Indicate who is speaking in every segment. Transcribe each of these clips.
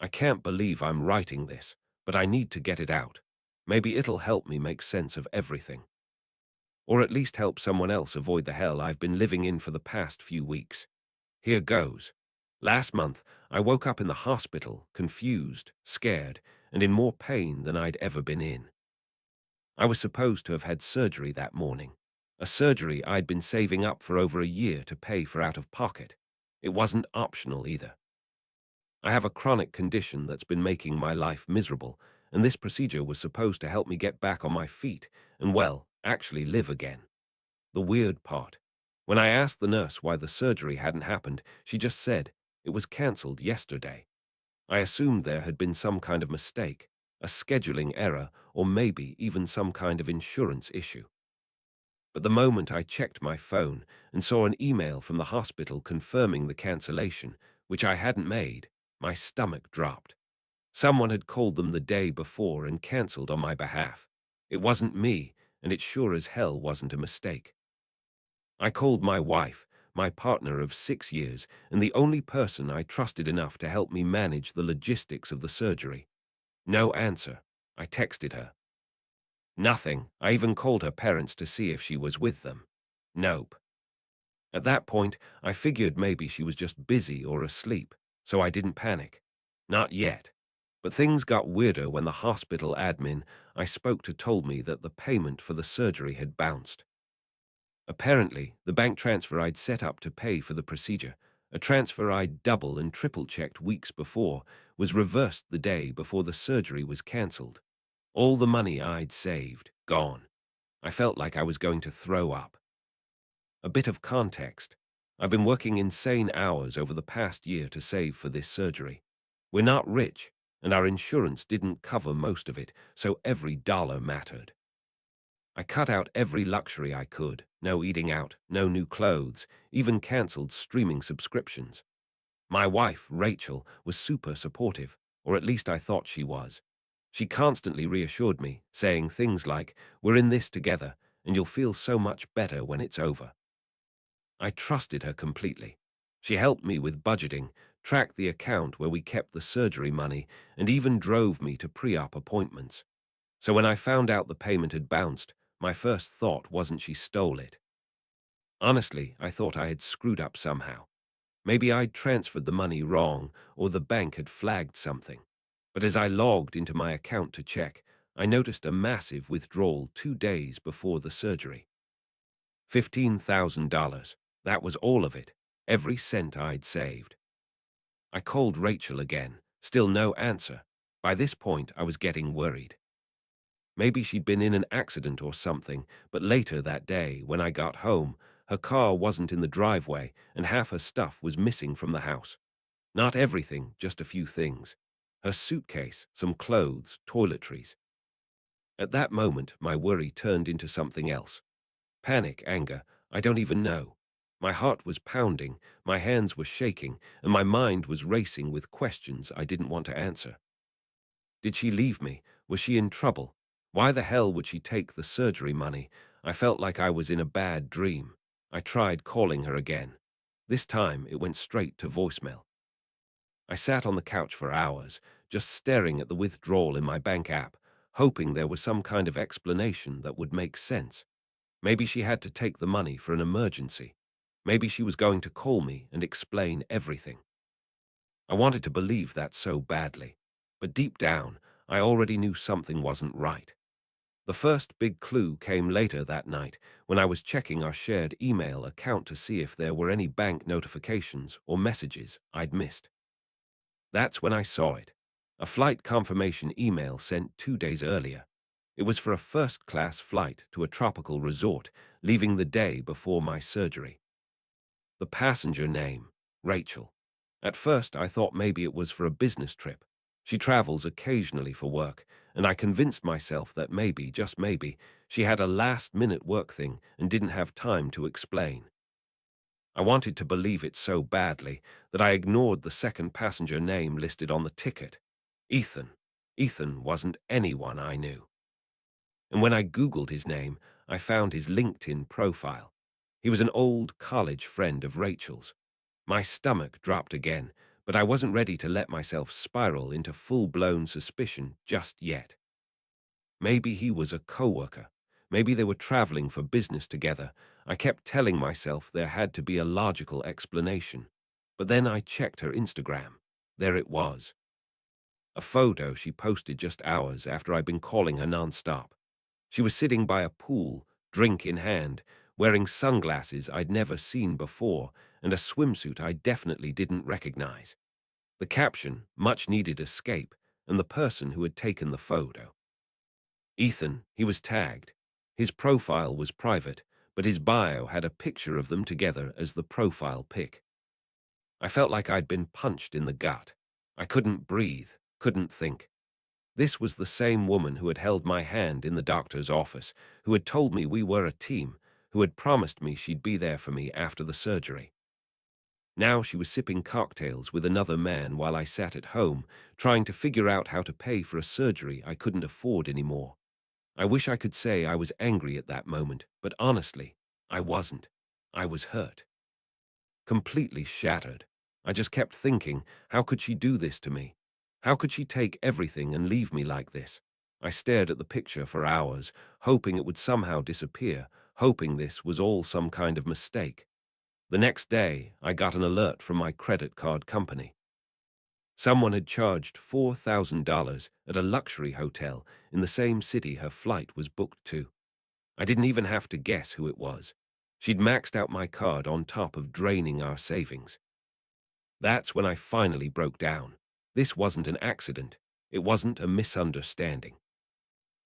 Speaker 1: I can't believe I'm writing this, but I need to get it out. Maybe it'll help me make sense of everything. Or at least help someone else avoid the hell I've been living in for the past few weeks. Here goes. Last month, I woke up in the hospital, confused, scared, and in more pain than I'd ever been in. I was supposed to have had surgery that morning. A surgery I'd been saving up for over a year to pay for out of pocket. It wasn't optional either. I have a chronic condition that's been making my life miserable, and this procedure was supposed to help me get back on my feet and, well, actually live again. The weird part. When I asked the nurse why the surgery hadn't happened, she just said it was cancelled yesterday. I assumed there had been some kind of mistake, a scheduling error, or maybe even some kind of insurance issue. But the moment I checked my phone and saw an email from the hospital confirming the cancellation, which I hadn't made, my stomach dropped. Someone had called them the day before and cancelled on my behalf. It wasn't me, and it sure as hell wasn't a mistake. I called my wife, my partner of 6 years, and the only person I trusted enough to help me manage the logistics of the surgery. No answer. I texted her. Nothing. I even called her parents to see if she was with them. Nope. At that point, I figured maybe she was just busy or asleep, so I didn't panic. Not yet. But things got weirder when the hospital admin I spoke to told me that the payment for the surgery had bounced. Apparently, the bank transfer I'd set up to pay for the procedure, a transfer I'd double and triple checked weeks before, was reversed the day before the surgery was cancelled. All the money I'd saved, gone. I felt like I was going to throw up. A bit of context. I've been working insane hours over the past year to save for this surgery. We're not rich, and our insurance didn't cover most of it, so every dollar mattered. I cut out every luxury I could. No eating out, no new clothes, even cancelled streaming subscriptions. My wife, Rachel, was super supportive, or at least I thought she was. She constantly reassured me, saying things like, "We're in this together, and you'll feel so much better when it's over." I trusted her completely. She helped me with budgeting, tracked the account where we kept the surgery money, and even drove me to pre-op appointments. So when I found out the payment had bounced, my first thought wasn't she stole it. Honestly, I thought I had screwed up somehow. Maybe I'd transferred the money wrong, or the bank had flagged something. But as I logged into my account to check, I noticed a massive withdrawal 2 days before the surgery. $15,000. That was all of it, every cent I'd saved. I called Rachel again, still no answer. By this point, I was getting worried. Maybe she'd been in an accident or something, but later that day, when I got home, her car wasn't in the driveway and half her stuff was missing from the house. Not everything, just a few things. Her suitcase, some clothes, toiletries. At that moment, my worry turned into something else. Panic, anger, I don't even know. My heart was pounding, my hands were shaking, and my mind was racing with questions I didn't want to answer. Did she leave me? Was she in trouble? Why the hell would she take the surgery money? I felt like I was in a bad dream. I tried calling her again. This time, it went straight to voicemail. I sat on the couch for hours, just staring at the withdrawal in my bank app, hoping there was some kind of explanation that would make sense. Maybe she had to take the money for an emergency. Maybe she was going to call me and explain everything. I wanted to believe that so badly, but deep down, I already knew something wasn't right. The first big clue came later that night when I was checking our shared email account to see if there were any bank notifications or messages I'd missed. That's when I saw it. A flight confirmation email sent 2 days earlier. It was for a first-class flight to a tropical resort, leaving the day before my surgery. The passenger name, Rachel. At first, I thought maybe it was for a business trip. She travels occasionally for work, and I convinced myself that maybe, just maybe, she had a last-minute work thing and didn't have time to explain. I wanted to believe it so badly that I ignored the second passenger name listed on the ticket. Ethan. Ethan wasn't anyone I knew. And when I Googled his name, I found his LinkedIn profile. He was an old college friend of Rachel's. My stomach dropped again, but I wasn't ready to let myself spiral into full-blown suspicion just yet. Maybe he was a coworker. Maybe they were traveling for business together. I kept telling myself there had to be a logical explanation. But then I checked her Instagram. There it was. A photo she posted just hours after I'd been calling her nonstop. She was sitting by a pool, drink in hand, wearing sunglasses I'd never seen before and a swimsuit I definitely didn't recognize. The caption, much needed escape, and the person who had taken the photo. Ethan, he was tagged. His profile was private, but his bio had a picture of them together as the profile pic. I felt like I'd been punched in the gut. I couldn't breathe, couldn't think. This was the same woman who had held my hand in the doctor's office, who had told me we were a team, who had promised me she'd be there for me after the surgery. Now she was sipping cocktails with another man while I sat at home, trying to figure out how to pay for a surgery I couldn't afford anymore. I wish I could say I was angry at that moment, but honestly, I wasn't. I was hurt. Completely shattered. I just kept thinking, how could she do this to me? How could she take everything and leave me like this? I stared at the picture for hours, hoping it would somehow disappear, hoping this was all some kind of mistake. The next day, I got an alert from my credit card company. Someone had charged $4,000 at a luxury hotel in the same city her flight was booked to. I didn't even have to guess who it was. She'd maxed out my card on top of draining our savings. That's when I finally broke down. This wasn't an accident. It wasn't a misunderstanding.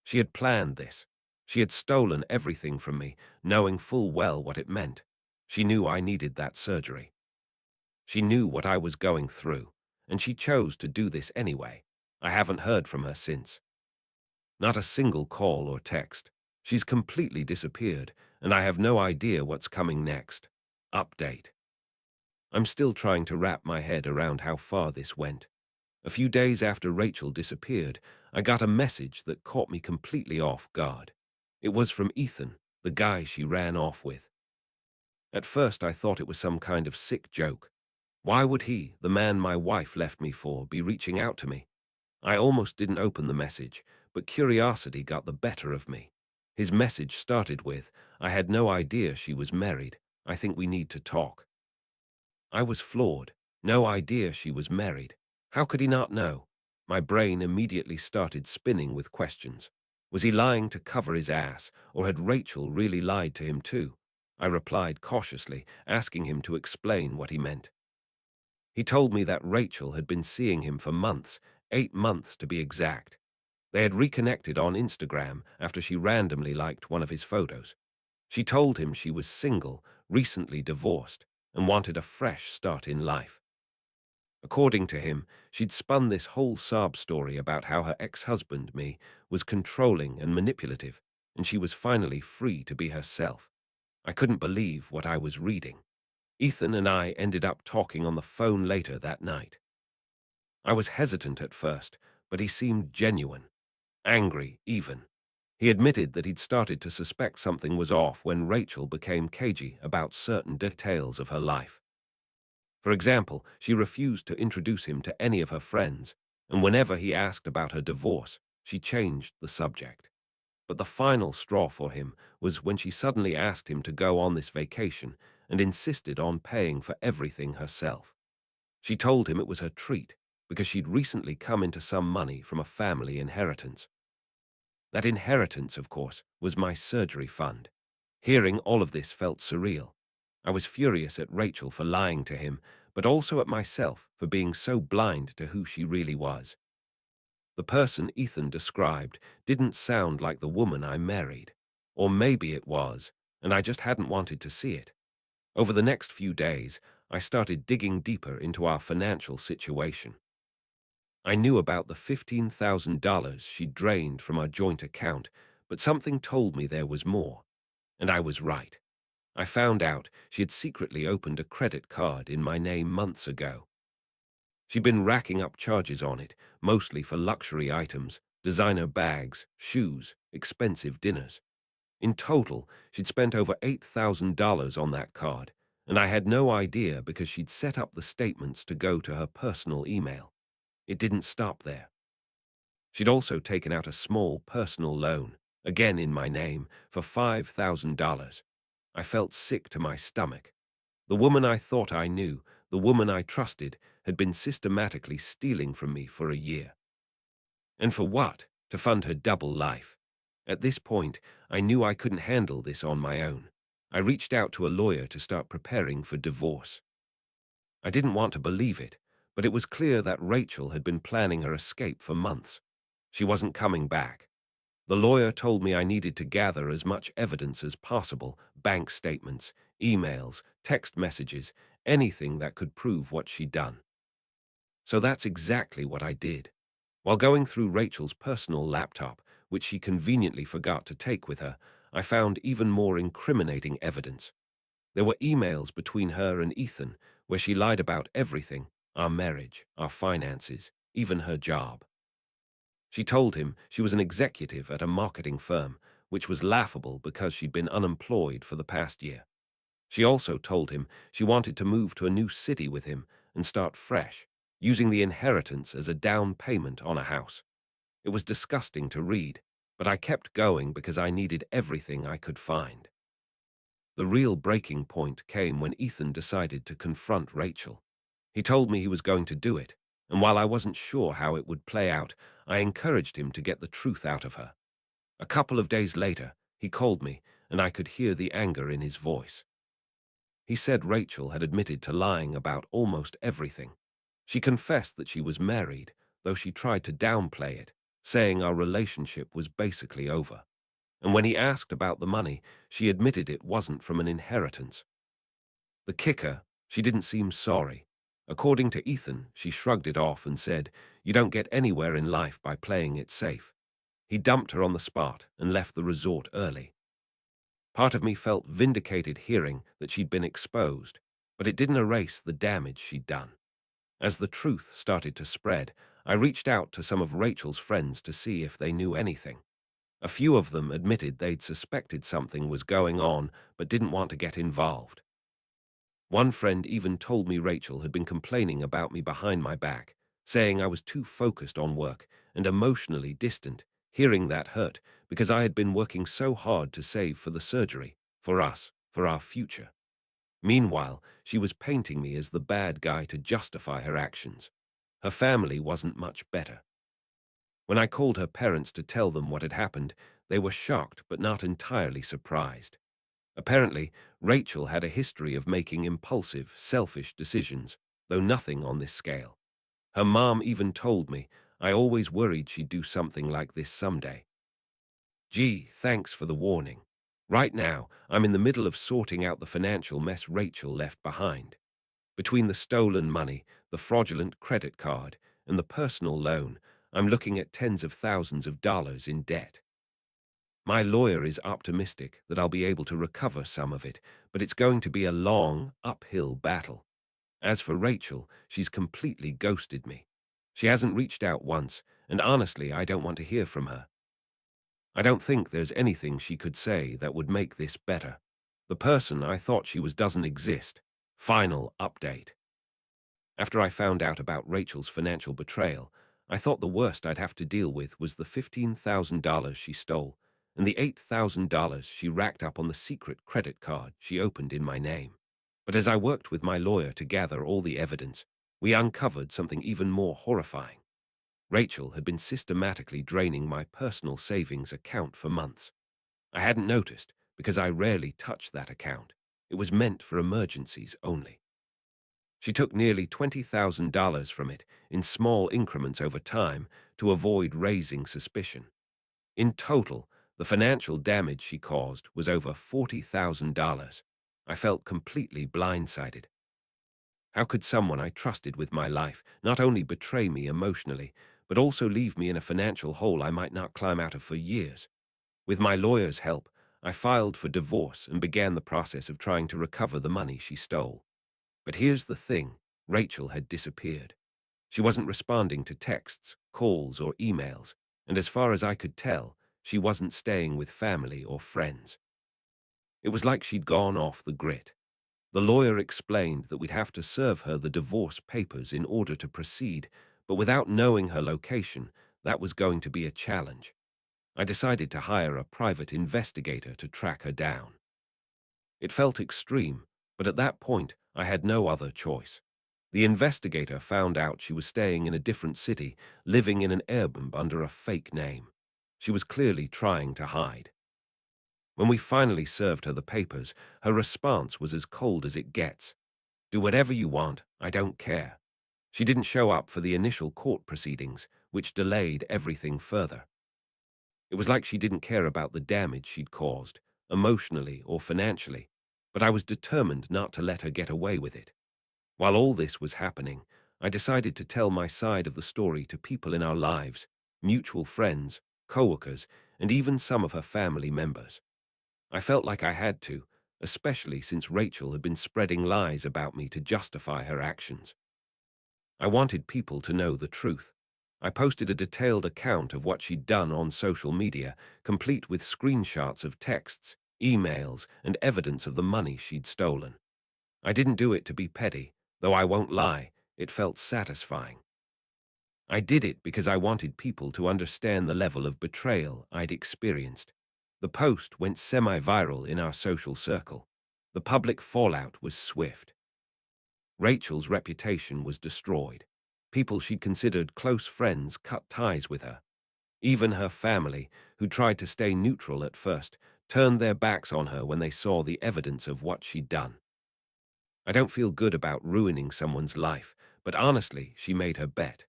Speaker 1: She had planned this. She had stolen everything from me, knowing full well what it meant. She knew I needed that surgery. She knew what I was going through, and she chose to do this anyway. I haven't heard from her since. Not a single call or text. She's completely disappeared, and I have no idea what's coming next. Update. I'm still trying to wrap my head around how far this went. A few days after Rachel disappeared, I got a message that caught me completely off guard. It was from Ethan, the guy she ran off with. At first I thought it was some kind of sick joke. Why would he, the man my wife left me for, be reaching out to me? I almost didn't open the message, but curiosity got the better of me. His message started with, "I had no idea she was married. I think we need to talk." I was floored. No idea she was married. How could he not know? My brain immediately started spinning with questions. Was he lying to cover his ass, or had Rachel really lied to him too? I replied cautiously, asking him to explain what he meant. He told me that Rachel had been seeing him for months, 8 months to be exact. They had reconnected on Instagram after she randomly liked one of his photos. She told him she was single, recently divorced, and wanted a fresh start in life. According to him, she'd spun this whole sob story about how her ex-husband, me, was controlling and manipulative, and she was finally free to be herself. I couldn't believe what I was reading. Ethan and I ended up talking on the phone later that night. I was hesitant at first, but he seemed genuine, angry even. He admitted that he'd started to suspect something was off when Rachel became cagey about certain details of her life. For example, she refused to introduce him to any of her friends, and whenever he asked about her divorce, she changed the subject. But the final straw for him was when she suddenly asked him to go on this vacation and insisted on paying for everything herself. She told him it was her treat because she'd recently come into some money from a family inheritance. That inheritance, of course, was my surgery fund. Hearing all of this felt surreal. I was furious at Rachel for lying to him, but also at myself for being so blind to who she really was. The person Ethan described didn't sound like the woman I married. Or maybe it was, and I just hadn't wanted to see it. Over the next few days, I started digging deeper into our financial situation. I knew about the $15,000 she drained from our joint account, but something told me there was more. And I was right. I found out she had secretly opened a credit card in my name months ago. She'd been racking up charges on it, mostly for luxury items, designer bags, shoes, expensive dinners. In total, she'd spent over $8,000 on that card, and I had no idea because she'd set up the statements to go to her personal email. It didn't stop there. She'd also taken out a small personal loan, again in my name, for $5,000. I felt sick to my stomach. The woman I thought I knew, the woman I trusted, had been systematically stealing from me for a year. And for what? To fund her double life. At this point, I knew I couldn't handle this on my own. I reached out to a lawyer to start preparing for divorce. I didn't want to believe it, but it was clear that Rachel had been planning her escape for months. She wasn't coming back. The lawyer told me I needed to gather as much evidence as possible, bank statements, emails, text messages, anything that could prove what she'd done. So that's exactly what I did. While going through Rachel's personal laptop, which she conveniently forgot to take with her, I found even more incriminating evidence. There were emails between her and Ethan where she lied about everything, our marriage, our finances, even her job. She told him she was an executive at a marketing firm, which was laughable because she'd been unemployed for the past year. She also told him she wanted to move to a new city with him and start fresh, using the inheritance as a down payment on a house. It was disgusting to read, but I kept going because I needed everything I could find. The real breaking point came when Ethan decided to confront Rachel. He told me he was going to do it, and while I wasn't sure how it would play out, I encouraged him to get the truth out of her. A couple of days later, he called me, and I could hear the anger in his voice. He said Rachel had admitted to lying about almost everything. She confessed that she was married, though she tried to downplay it, saying our relationship was basically over. And when he asked about the money, she admitted it wasn't from an inheritance. The kicker, she didn't seem sorry. According to Ethan, she shrugged it off and said, "You don't get anywhere in life by playing it safe." He dumped her on the spot and left the resort early. Part of me felt vindicated hearing that she'd been exposed, but it didn't erase the damage she'd done. As the truth started to spread, I reached out to some of Rachel's friends to see if they knew anything. A few of them admitted they'd suspected something was going on but didn't want to get involved. One friend even told me Rachel had been complaining about me behind my back, saying I was too focused on work and emotionally distant. Hearing that hurt because I had been working so hard to save for the surgery, for us, for our future. Meanwhile, she was painting me as the bad guy to justify her actions. Her family wasn't much better. When I called her parents to tell them what had happened, they were shocked but not entirely surprised. Apparently, Rachel had a history of making impulsive, selfish decisions, though nothing on this scale. Her mom even told me, "I always worried she'd do something like this someday." Gee, thanks for the warning. Right now, I'm in the middle of sorting out the financial mess Rachel left behind. Between the stolen money, the fraudulent credit card, and the personal loan, I'm looking at tens of thousands of dollars in debt. My lawyer is optimistic that I'll be able to recover some of it, but it's going to be a long, uphill battle. As for Rachel, she's completely ghosted me. She hasn't reached out once, and honestly, I don't want to hear from her. I don't think there's anything she could say that would make this better. The person I thought she was doesn't exist. Final update. After I found out about Rachel's financial betrayal, I thought the worst I'd have to deal with was the $15,000 she stole and the $8,000 she racked up on the secret credit card she opened in my name. But as I worked with my lawyer to gather all the evidence, we uncovered something even more horrifying. Rachel had been systematically draining my personal savings account for months. I hadn't noticed because I rarely touched that account. It was meant for emergencies only. She took nearly $20,000 from it in small increments over time to avoid raising suspicion. In total, the financial damage she caused was over $40,000. I felt completely blindsided. How could someone I trusted with my life not only betray me emotionally, but also leave me in a financial hole I might not climb out of for years? With my lawyer's help, I filed for divorce and began the process of trying to recover the money she stole. But here's the thing, Rachel had disappeared. She wasn't responding to texts, calls, or emails, and as far as I could tell, she wasn't staying with family or friends. It was like she'd gone off the grid. The lawyer explained that we'd have to serve her the divorce papers in order to proceed, but without knowing her location, that was going to be a challenge. I decided to hire a private investigator to track her down. It felt extreme, but at that point, I had no other choice. The investigator found out she was staying in a different city, living in an Airbnb under a fake name. She was clearly trying to hide. When we finally served her the papers, her response was as cold as it gets. Do whatever you want, I don't care. She didn't show up for the initial court proceedings, which delayed everything further. It was like she didn't care about the damage she'd caused, emotionally or financially, but I was determined not to let her get away with it. While all this was happening, I decided to tell my side of the story to people in our lives, mutual friends, coworkers, and even some of her family members. I felt like I had to, especially since Rachel had been spreading lies about me to justify her actions. I wanted people to know the truth. I posted a detailed account of what she'd done on social media, complete with screenshots of texts, emails, and evidence of the money she'd stolen. I didn't do it to be petty, though I won't lie, it felt satisfying. I did it because I wanted people to understand the level of betrayal I'd experienced. The post went semi-viral in our social circle. The public fallout was swift. Rachel's reputation was destroyed. People she'd considered close friends cut ties with her. Even her family, who tried to stay neutral at first, turned their backs on her when they saw the evidence of what she'd done. I don't feel good about ruining someone's life, but honestly, she made her bet.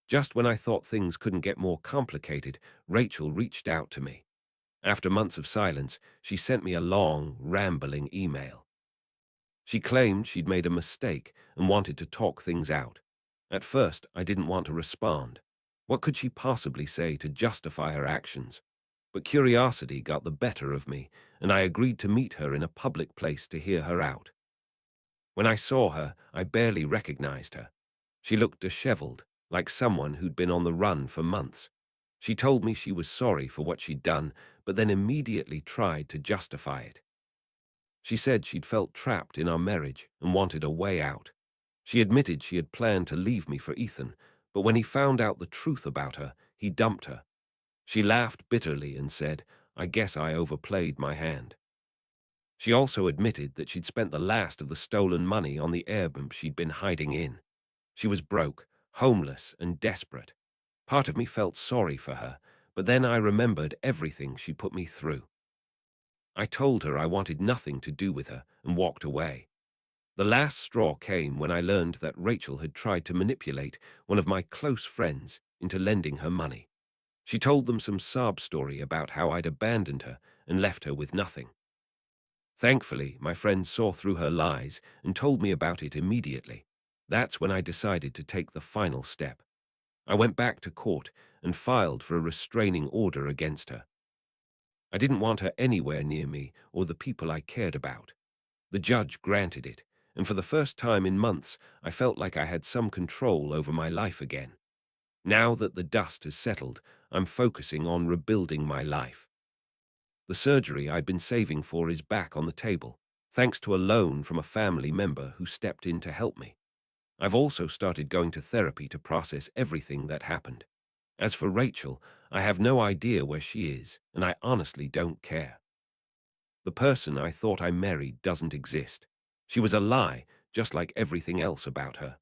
Speaker 1: Just when I thought things couldn't get more complicated, Rachel reached out to me. After months of silence, she sent me a long, rambling email. She claimed she'd made a mistake and wanted to talk things out. At first, I didn't want to respond. What could she possibly say to justify her actions? But curiosity got the better of me, and I agreed to meet her in a public place to hear her out. When I saw her, I barely recognized her. She looked disheveled, like someone who'd been on the run for months. She told me she was sorry for what she'd done, but then immediately tried to justify it. She said she'd felt trapped in our marriage and wanted a way out. She admitted she had planned to leave me for Ethan, but when he found out the truth about her, he dumped her. She laughed bitterly and said, "I guess I overplayed my hand." She also admitted that she'd spent the last of the stolen money on the Airbnb she'd been hiding in. She was broke, homeless, and desperate. Part of me felt sorry for her, but then I remembered everything she put me through. I told her I wanted nothing to do with her and walked away. The last straw came when I learned that Rachel had tried to manipulate one of my close friends into lending her money. She told them some sob story about how I'd abandoned her and left her with nothing. Thankfully, my friend saw through her lies and told me about it immediately. That's when I decided to take the final step. I went back to court and filed for a restraining order against her. I didn't want her anywhere near me or the people I cared about. The judge granted it, and for the first time in months, I felt like I had some control over my life again. Now that the dust has settled, I'm focusing on rebuilding my life. The surgery I'd been saving for is back on the table, thanks to a loan from a family member who stepped in to help me. I've also started going to therapy to process everything that happened. As for Rachel, I have no idea where she is, and I honestly don't care. The person I thought I married doesn't exist. She was a lie, just like everything else about her.